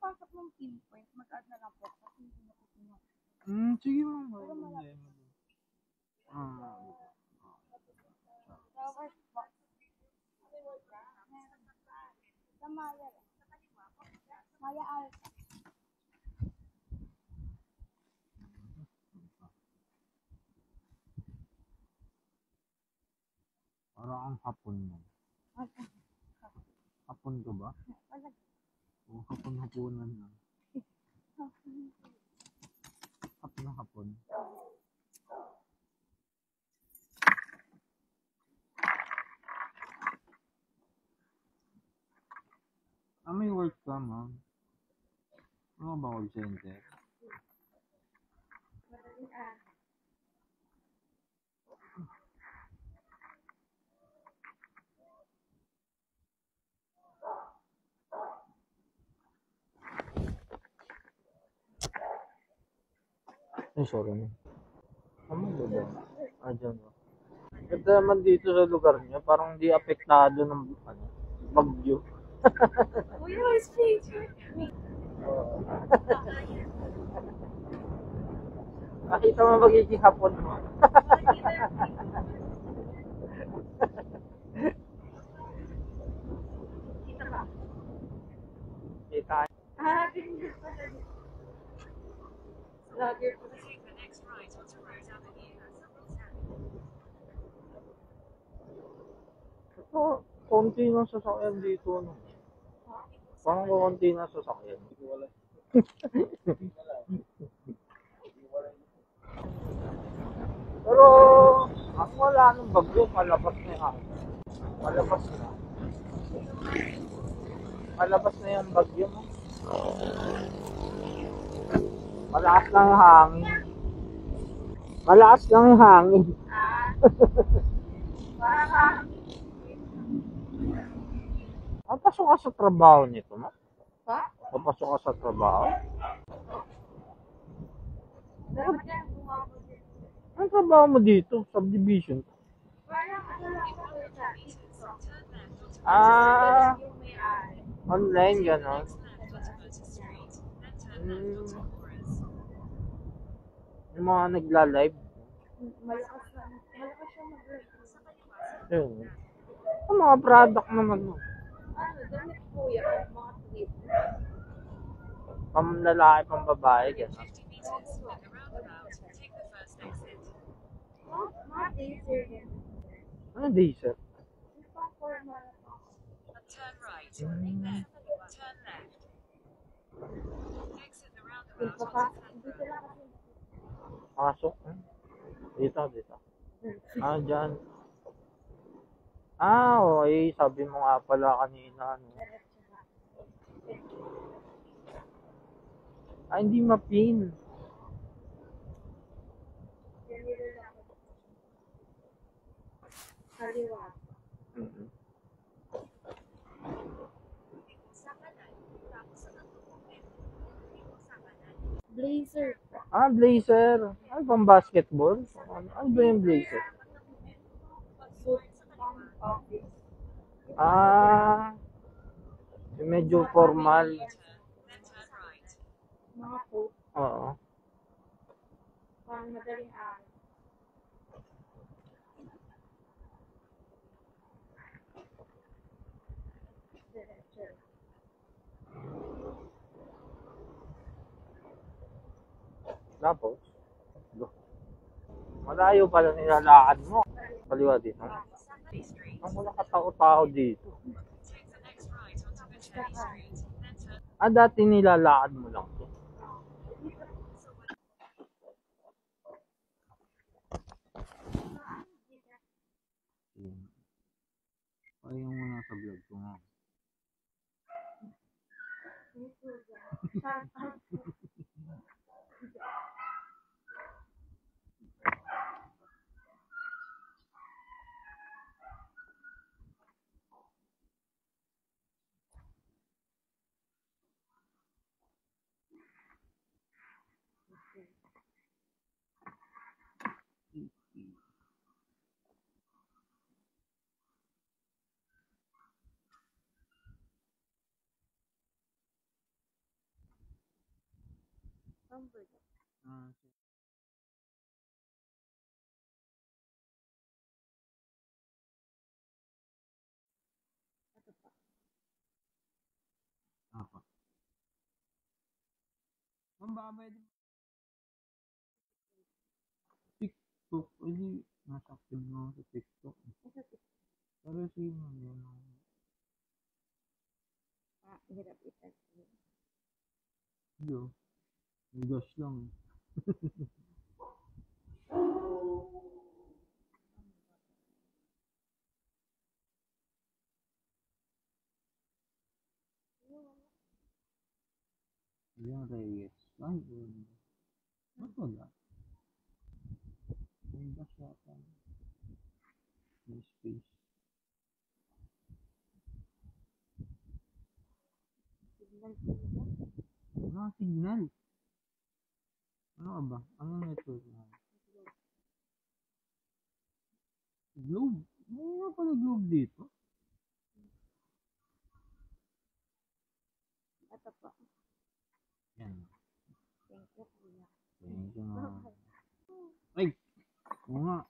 nakakausap ng pinpoint, mag-add na lang po kasi hindi na po kinuha. Sige ma'am. Pero malaki. Tapos po, sa Maya lang. Maya Alta. Parang ang hapon mo. Hapon ka ba? O hapon-hapunan lang. Hapon. May work ka ma'am. Ano ba call center? Sorry na. Ano ba ba? Dyan o. Ganda naman dito sa lugar niyo. Parang di apektado ng bagyo. We always picture. Nakita mo magiging hapon mo. Kita ba? Kita. Lagi po. Ito, konti ng sasakyan dito. No? Parang konti ng sasakyan. Pero, ang wala ng bagyo, palabas na yan. Palabas na. Palabas na yung bagyo mo. Malakas lang yung hangin. Malakas lang yung hangin. Papasok ka sa trabaho nito, no? Ha? Papasok ka sa trabaho? Anong trabaho mo dito? Subdivision? Parang ano lang po Online, gano'n? Yung mga nagla-live? Malakas siya mag-live. Yun. Ang mga product naman mo. Damit po yan, mga tweet. Pang lalaki, pang babae, gano'n. Mga taser yan. Ano diesel? Pang formal. Turn right, then turn left. Exit the roundabout. Dito lang kasi. Pasok. Dito. Dyan. Okay. Sabi mo nga pala kanina. Ano. Hindi mapin. Kaliwa. Blazer. Blazer. Ano pang basketball? Ano ba yung blazer? Suit. Office. Yung medyo formal. Mga coat. Oo. Pang madaling araw. Tapos, malayo pala nilalakad mo. Kaliwa dito. Ang wala katao-tao dito. Dati nilalakad mo lang to. Ayaw mo na sa vlog ko nga. number. Ah, Ito pa. apa. Ma'am, baka pwede TikTok. Ay, di, nasa active na ako sa TikTok. Ito pa. Pero si ma'am, yan ako. Hirap itan. Hindi, oh. Bigas lang. Yan, Reyes. Ay, wala. Ba't wala? Bigas yata. May space. Signal ko ba? Wala signal. Ano ka ba? Ano network na? Globe? May nga pala Globe dito. Ito pa. Yan. Thank you, kuya. Thank you, ma'am. Ay! Oo nga.